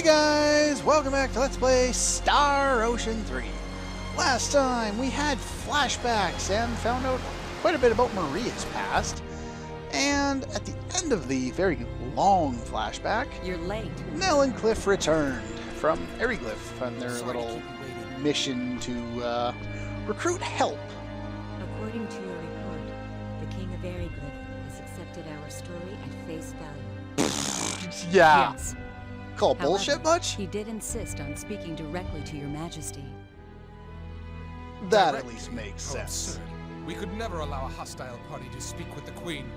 Hey guys, welcome back to Let's Play Star Ocean 3. Last time we had flashbacks and found out quite a bit about Maria's past. And at the end of the very long flashback, you're late. Nell and Cliff returned from Eriglyph on their little mission to recruit help. According to your report, the King of Eriglyph has accepted our story at face value. Yeah. Yes. Call However, bullshit much? He did insist on speaking directly to your majesty. That at least makes sense. Absurd. We could never allow a hostile party to speak with the Queen.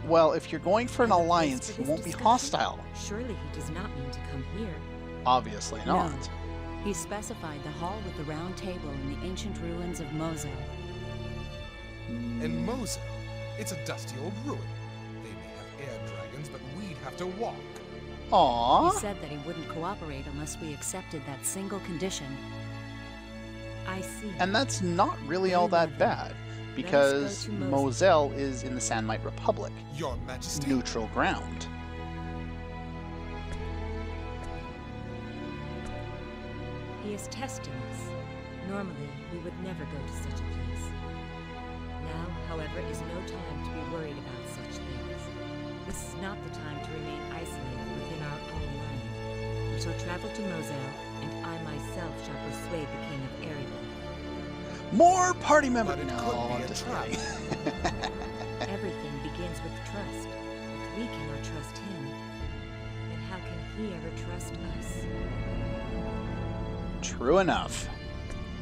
Well, if you're going for an alliance, he For this won't be discussion, hostile. Surely he does not mean to come here. Obviously not. No. He specified the hall with the round table in the ancient ruins of Moselle. In Moselle, it's a dusty old ruin. They may have air dragons, but we'd have to walk. Aww. He said that he wouldn't cooperate unless we accepted that single condition. I see. And that's not really all that bad, because Moselle is in the Sandmite Republic. Your Majesty. Neutral ground. He is testing us. Normally, we would never go to such a place. Now, however, is no time to be worried about such things. This is not the time to remain isolated within our own land. We shall travel to Moselle, and I myself shall persuade the King of Eriglyph. More party members. But it No, could be I'm a just trap. kidding. Everything begins with trust. If we cannot trust him, then how can he ever trust us? True enough.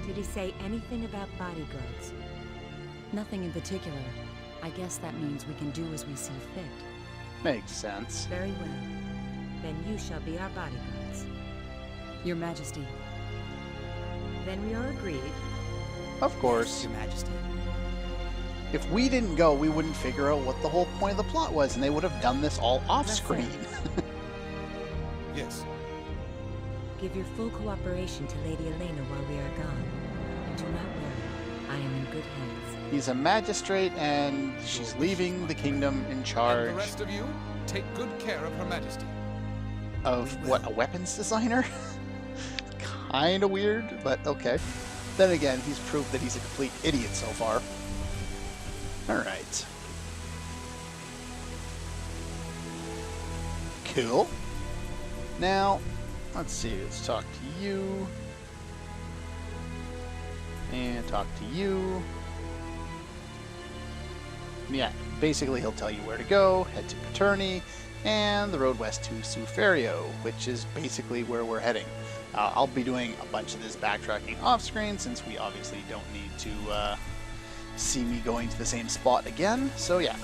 Did he say anything about bodyguards? Nothing in particular. I guess that means we can do as we see fit. Makes sense. Very well. Then you shall be our bodyguards. Your Majesty. Then we are agreed. Of course. Your Majesty. If we didn't go, we wouldn't figure out what the whole point of the plot was, and they would have done this all off-screen. Yes. Give your full cooperation to Lady Elena while we are gone. And do not worry. I am in good hands. He's a magistrate, and she's leaving the kingdom in charge And the rest of you, take good care of Her Majesty. of, what, a weapons designer? Kinda weird, but okay. Then again, he's proved that he's a complete idiot so far. Alright. Cool. Now, let's see, let's talk to you. And talk to you. Yeah, basically he'll tell you where to go, head to Paterni, and the road west to Suferio, which is basically where we're heading. I'll be doing a bunch of this backtracking off-screen, since we obviously don't need to see me going to the same spot again. So yeah,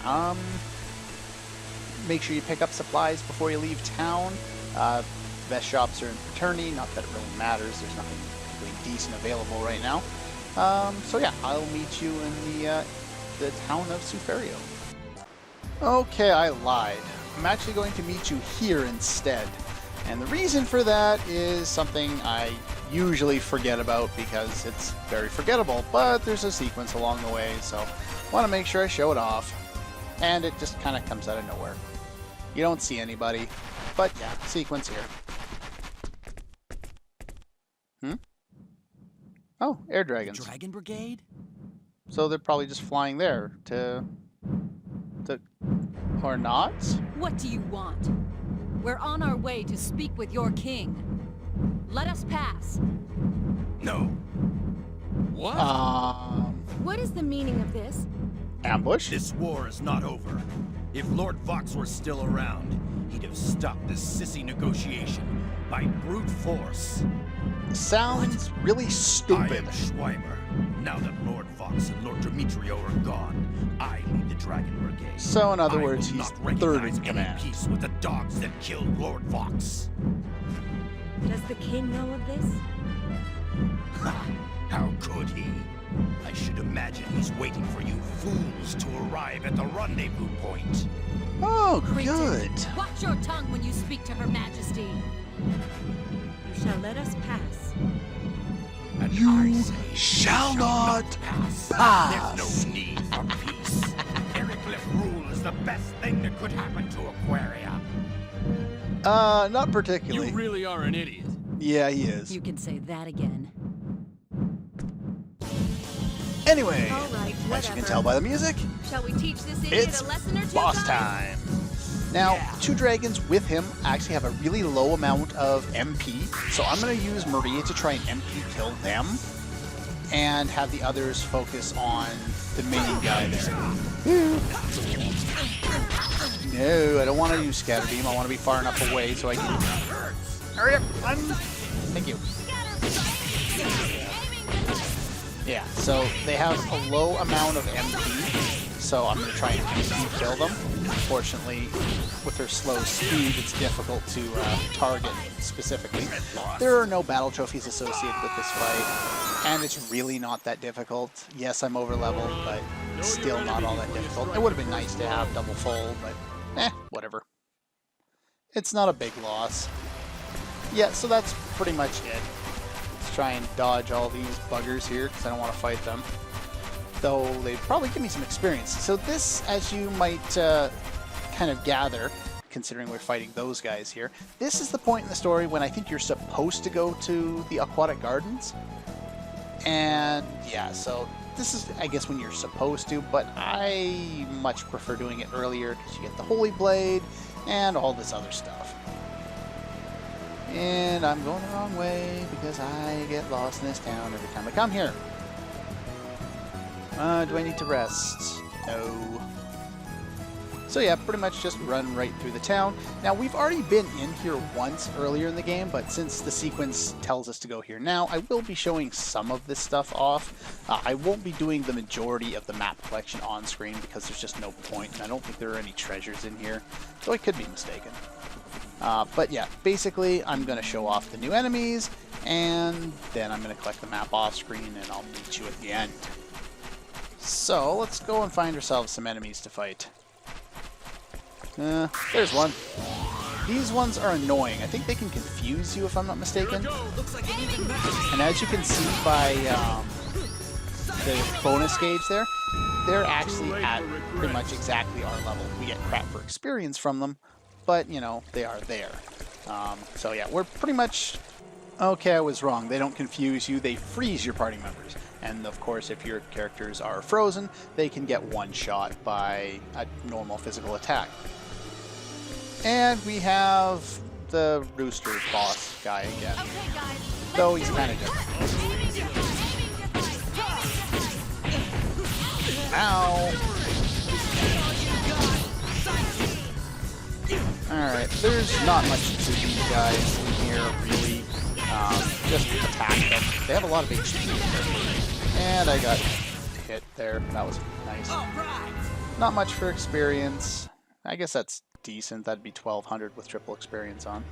make sure you pick up supplies before you leave town. Best shops are in Paterni, not that it really matters, there's nothing particularly decent available right now. So yeah, I'll meet you in the town of Suferio. Okay, I lied. I'm actually going to meet you here instead. And the reason for that is something I usually forget about because it's very forgettable, but there's a sequence along the way, so I want to make sure I show it off. And it just kind of comes out of nowhere. You don't see anybody, but yeah, sequence here. Oh, air dragons. Dragon Brigade? So they're probably just flying there to or not? What do you want? We're on our way to speak with your king. Let us pass. No. What? What is the meaning of this? Ambush? This war is not over. If Lord Vox were still around, he'd have stopped this sissy negotiation by brute force. Sounds really I stupid. am Schweimer. Now that Lord Vox and Lord Demetrio are gone, I lead the Dragon Brigade. So in other I words, will he's not third recognize in any command. peace with the dogs that killed Lord Vox. Does the king know of this? Ha! How could he? I should imagine he's waiting for you fools to arrive at the rendezvous point. Oh, Cretin, good. Watch your tongue when you speak to Her Majesty. You shall let us pass. And You I say shall not pass. pass. There's no need for peace. Eriglyph rule is the best thing that could happen to Aquaria. Not particularly. You really are an idiot. Yeah, he is. You can say that again. Anyway, All right, as you whatever. can tell by the music, Shall we teach this idiot it's a lesson or two? boss guys? time. Now, two dragons with him actually have a really low amount of MP, so I'm going to use Maria to try and MP kill them, and have the others focus on the main guy there. No, I don't want to use Scatter Beam. I want to be far enough away so I can... Hurry up! Run! Thank you. Yeah, so they have a low amount of MP, so I'm going to try and MP kill them. Unfortunately, with their slow speed, it's difficult to target specifically. There are no battle trophies associated with this fight, and it's really not that difficult. Yes, I'm over leveled, but still not all that difficult. It would have been nice to have double full, but whatever. It's not a big loss. Yeah, so that's pretty much it. Let's try and dodge all these buggers here, because I don't want to fight them. Though they'd probably give me some experience. So this, as you might kind of gather, considering we're fighting those guys here, this is the point in the story when I think you're supposed to go to the Aquatic Gardens. And yeah, so this is, I guess, when you're supposed to, but I much prefer doing it earlier because you get the Holy Blade and all this other stuff. And I'm going the wrong way because I get lost in this town every time I come here. Do I need to rest? No. So yeah, pretty much just run right through the town. Now, we've already been in here once earlier in the game, but since the sequence tells us to go here now, I will be showing some of this stuff off. I won't be doing the majority of the map collection on screen because there's just no point, and I don't think there are any treasures in here, though I could be mistaken. But yeah, basically, I'm going to show off the new enemies, and then I'm going to collect the map off screen, and I'll meet you at the end. So, let's go and find ourselves some enemies to fight. There's one. These ones are annoying. I think they can confuse you, if I'm not mistaken. And as you can see by the bonus gauge there, they're actually at pretty much exactly our level. We get crap for experience from them, but, you know, they are there. So yeah, we're pretty much... Okay, I was wrong. They don't confuse you. They freeze your party members. And of course, if your characters are frozen, they can get one shot by a normal physical attack. And we have the Rooster boss guy again. Okay, guys. Though he's kind of different. Ow! Alright, there's not much to these guys in here, really. Just attack them. They have a lot of HP. And I got hit there. That was nice. Not much for experience. I guess that's decent. That'd be 1200 with triple experience on.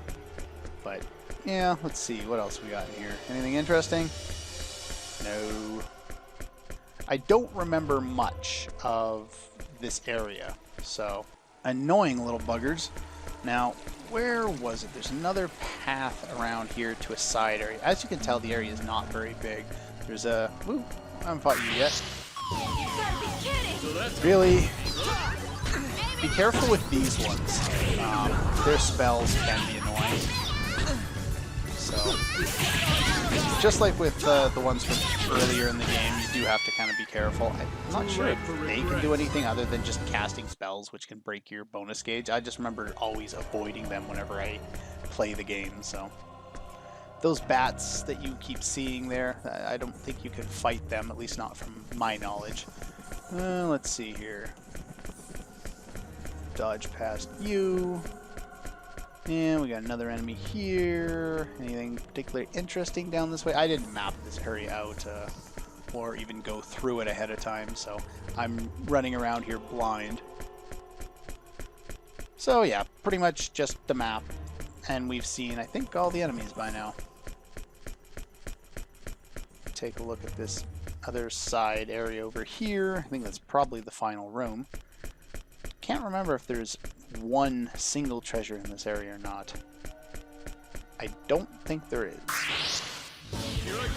But, yeah, let's see. What else we got in here? Anything interesting? No. I don't remember much of this area. So, annoying little buggers. Now, where was it? There's another path around here to a side area. As you can tell, the area is not very big. There's a... Ooh, I haven't fought you yet. You gotta be kidding! Really? Be careful with these ones. Their spells can be annoying. So, just like with the ones from earlier in the game, you do have to kind of be careful. I'm not sure if they can do anything other than just casting spells, which can break your bonus gauge. I just remember always avoiding them whenever I play the game, so... Those bats that you keep seeing there, I don't think you can fight them, at least not from my knowledge. Let's see here. Dodge past you. And we got another enemy here. Anything particularly interesting down this way? I didn't map this area out or even go through it ahead of time, so I'm running around here blind. So yeah, pretty much just the map. And we've seen, I think, all the enemies by now. Take a look at this other side area over here. I think that's probably the final room. Can't remember if there's one single treasure in this area or not. I don't think there is.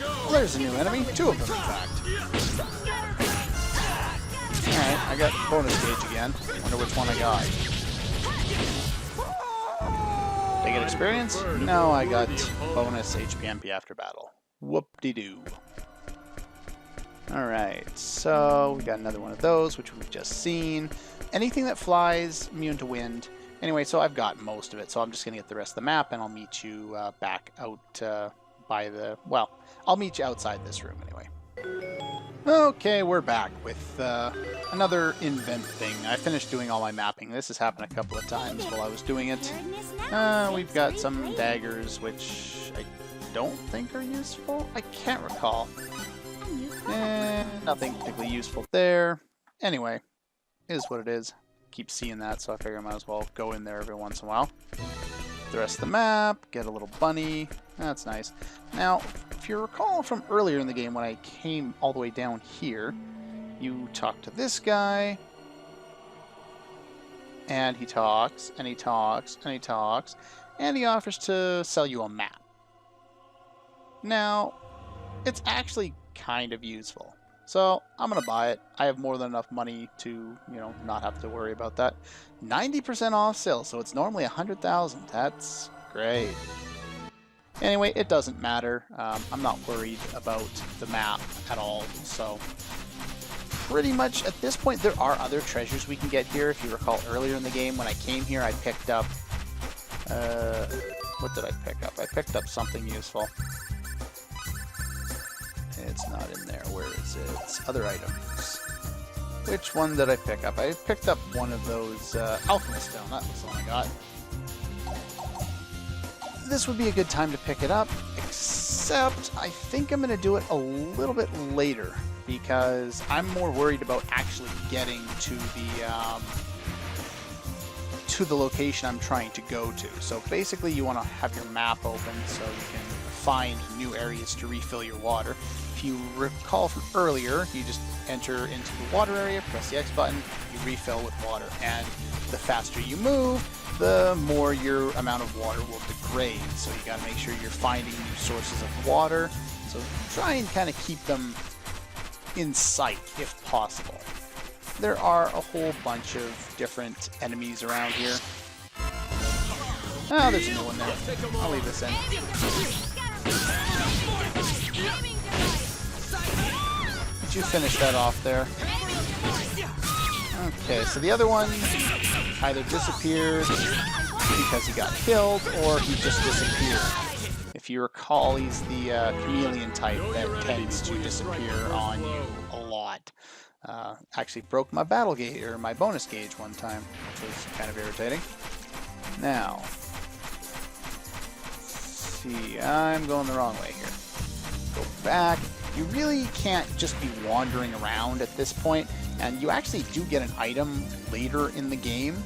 Well, there's a new enemy. Two of them, in fact. Alright, I got bonus gauge again. Wonder which one I got. Did I get experience? No, I got bonus HP/MP after battle. Whoop-de-doo. Alright, so we got another one of those, which we've just seen. Anything that flies, immune to wind. Anyway, so I've got most of it, so I'm just going to get the rest of the map, and I'll meet you back out by the... Well, I'll meet you outside this room anyway. Okay, we're back with another invent thing. I finished doing all my mapping. This has happened a couple of times while I was doing it. We've got some daggers, which I don't think are useful. I can't recall. Nothing particularly useful there. Anyway, is what it is. Keep seeing that, so I figure I might as well go in there every once in a while. The rest of the map, get a little bunny. That's nice. Now, if you recall from earlier in the game when I came all the way down here, you talk to this guy, and he talks, and he talks, and he talks, and he offers to sell you a map. Now, it's actually kind of useful. So, I'm going to buy it. I have more than enough money to, you know, not have to worry about that. 90% off sale, so it's normally 100,000. That's great. Anyway, it doesn't matter. I'm not worried about the map at all, so pretty much at this point there are other treasures we can get here. If you recall earlier in the game when I came here, I picked up... what did I pick up? I picked up something useful. It's not in there. Where is it? It's other items. Which one did I pick up? I picked up one of those alchemist stone. That was the one I got. This would be a good time to pick it up, except I think I'm going to do it a little bit later because I'm more worried about actually getting to the location I'm trying to go to. So basically you want to have your map open so you can find new areas to refill your water. If you recall from earlier, you just enter into the water area, press the X button, you refill with water, and the faster you move, the more your amount of water will degrade. So you got to make sure you're finding new sources of water. So try and kind of keep them in sight if possible. There are a whole bunch of different enemies around here. Oh, there's a new one there. I'll leave this in. Did you finish that off there? Okay, so the other one either disappeared because he got killed, or he just disappeared. If you recall, he's the chameleon type that tends to disappear on you a lot. Actually broke my battle gauge, or my bonus gauge one time, which was kind of irritating. Now, see, I'm going the wrong way here. Go back. You really can't just be wandering around at this point, and you actually do get an item later in the game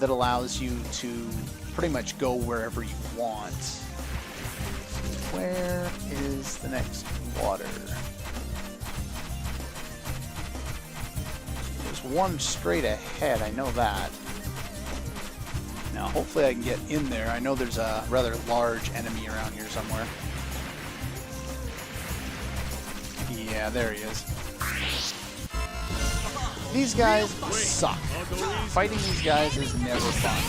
that allows you to pretty much go wherever you want. So where is the next water? There's one straight ahead, I know that. Now hopefully I can get in there. I know there's a rather large enemy around here somewhere. Yeah, there he is. These guys suck. Fighting these guys is never fun.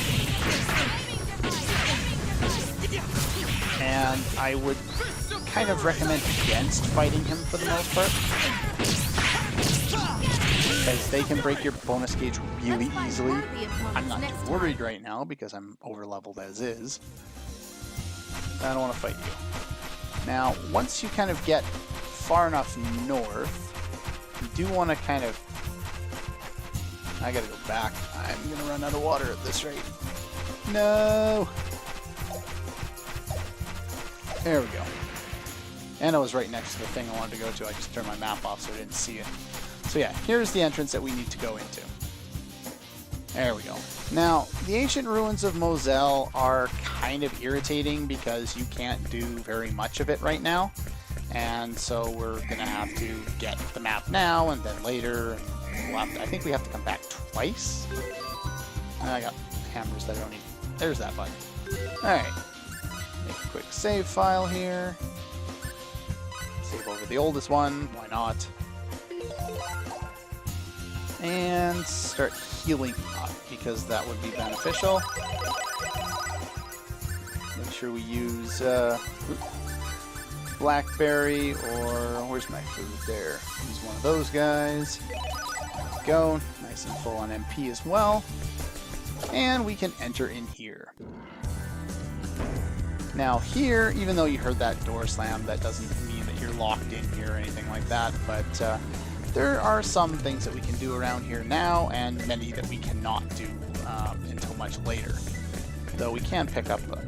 And I would kind of recommend against fighting him for the most part. Because they can break your bonus gauge really easily. I'm not too worried right now because I'm over-leveled as is. I don't want to fight you. Now, once you kind of get far enough north, you do want to kind of... I gotta go back. I'm gonna run out of water at this rate. No! There we go. And I was right next to the thing I wanted to go to. I just turned my map off so I didn't see it. So yeah, here's the entrance that we need to go into. There we go. Now, the ancient ruins of Moselle are kind of irritating because you can't do very much of it right now. And so we're going to have to get the map now and then later. And we'll have to, I think we have to come back twice. I got hammers that I don't need. There's that button. Alright. Make a quick save file here. Save over the oldest one. Why not? And start healing up because that would be beneficial. sure we use blackberry, or where's my food? There. Use one of those guys. There we go. Nice and full on MP as well. And we can enter in here. Now here, even though you heard that door slam, that doesn't mean that you're locked in here or anything like that, but there are some things that we can do around here now, and many that we cannot do until much later. Though we can pick up a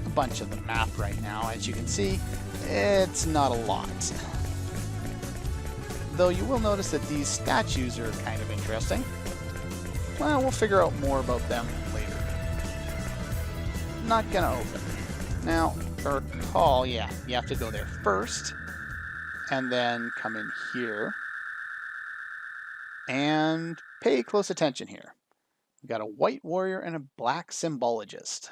bunch of the map right now. As you can see, it's not a lot. Though you will notice that these statues are kind of interesting. Well, we'll figure out more about them later. Not gonna open. Now, recall, yeah, you have to go there first, and then come in here, and pay close attention here. We've got a white warrior and a black symbologist,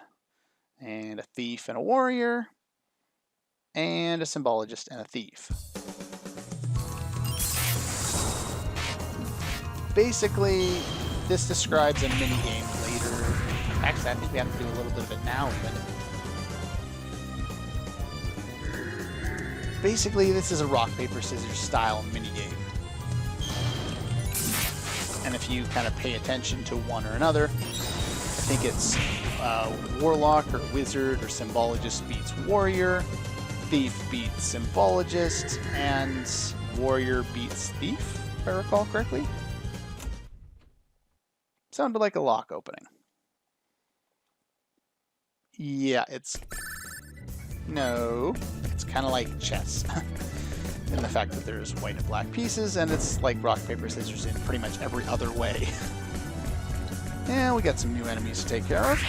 and a thief and a warrior, and a symbologist and a thief. Basically, this describes a mini-game later. Actually, I think we have to do a little bit of it now even. Basically, this is a rock, paper, scissors style minigame. And if you kind of pay attention to one or another, I think it's warlock or wizard or symbologist beats warrior, thief beats symbologist, and warrior beats thief, if I recall correctly. Sounded like a lock opening. Yeah, it's... No, it's kind of like chess. In the fact that there's white and black pieces, and it's like rock, paper, scissors in pretty much every other way. And we got some new enemies to take care of.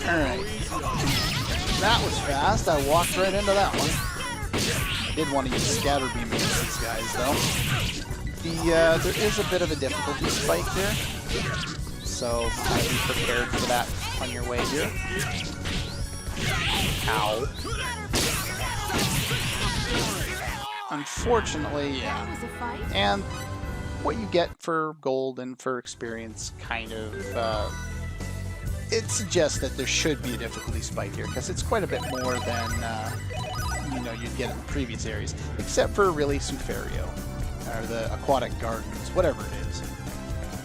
Alright. That was fast. I walked right into that one. I did want to use scatter beam against these guys, though. There is a bit of a difficulty spike here. So be prepared for that on your way here. Ow. Unfortunately, yeah. And what you get for gold and for experience kind of, it suggests that there should be a difficulty spike here, because it's quite a bit more than, you know, you'd get in the previous areas, except for really Suferio, or the Aquatic Gardens, whatever it is.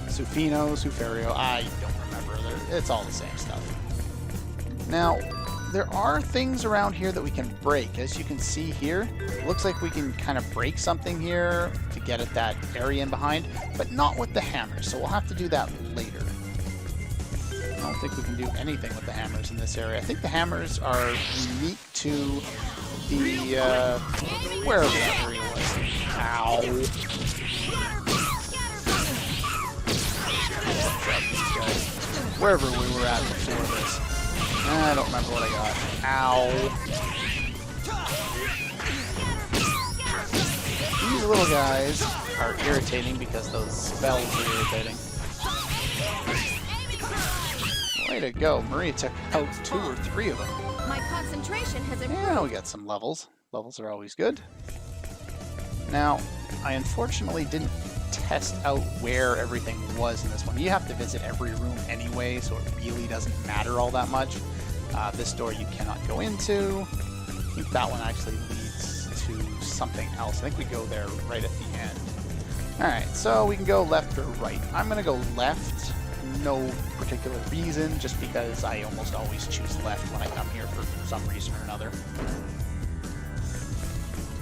Sufino, Suferio, I don't remember. It's all the same stuff. Now, there are things around here that we can break. As you can see here, it looks like we can kind of break something here to get at that area in behind, but not with the hammers, so we'll have to do that later. I don't think we can do anything with the hammers in this area. I think the hammers are unique to the, wherever that area was. Ow. Wherever we were at before this. I don't remember what I got. Ow. These little guys are irritating because those spells are irritating. Way to go. Maria took out 2 or 3 of them. My concentration has improved. Yeah, we got some levels. Levels are always good. Now, I unfortunately didn't test out where everything was in this one. You have to visit every room anyway, so it really doesn't matter all that much. This door you cannot go into. I think that one actually leads to something else. I think we go there right at the end. Alright, so we can go left or right. I'm going to go left. No particular reason, just because I almost always choose left when I come here for some reason or another.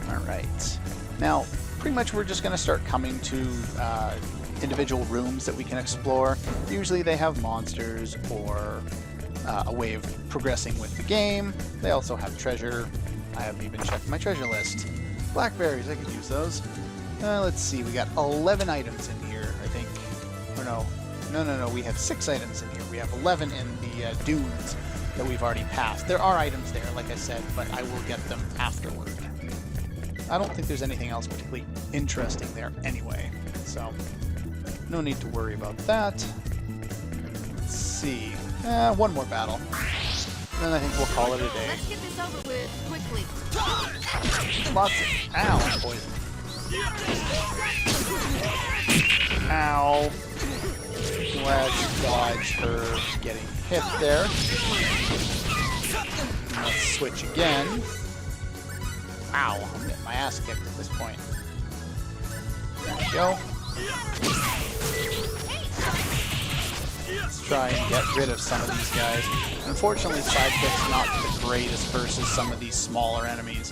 Alright. Now, pretty much we're just going to start coming to individual rooms that we can explore. Usually they have monsters or a way of progressing with the game. They also have treasure. I haven't even checked my treasure list. Blackberries, I could use those. Let's see, we got 11 items in here, I think. Or no, we have 6 items in here. We have 11 in the dunes that we've already passed. There are items there, like I said, but I will get them afterward. I don't think there's anything else particularly interesting there anyway, so no need to worry about that. Let's see. One more battle. And then I think we'll call it a day. Let's get this over with quickly. Lots of... Ow, poison. Ow. Let's dodge her getting hit there. And let's switch again. Wow, I'm getting my ass kicked at this point. There we go. Let's try and get rid of some of these guys. Unfortunately, Sidekick's not the greatest versus some of these smaller enemies.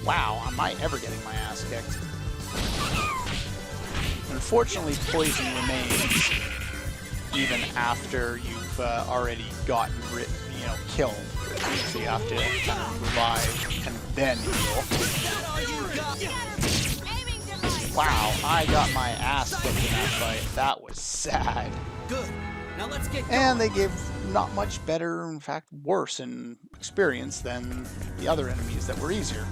Wow, am I ever getting my ass kicked? Unfortunately, poison remains even after you've already gotten killed. So you have to kind of revive and then heal. Wow, I got my ass kicked in that fight. That was sad. Good. Now let's get going. And they gave not much better, in fact worse in experience than the other enemies that were easier.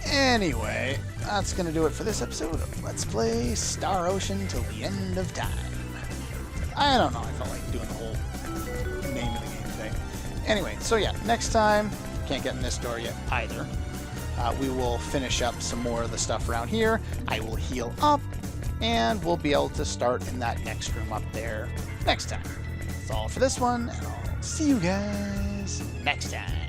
Anyway, that's going to do it for this episode of Let's Play Star Ocean Till the End of Time. I don't know, I felt like doing the whole name of the game thing. Anyway, so yeah, next time, can't get in this door yet either. We will finish up some more of the stuff around here. I will heal up, and we'll be able to start in that next room up there next time. That's all for this one, and I'll see you guys next time.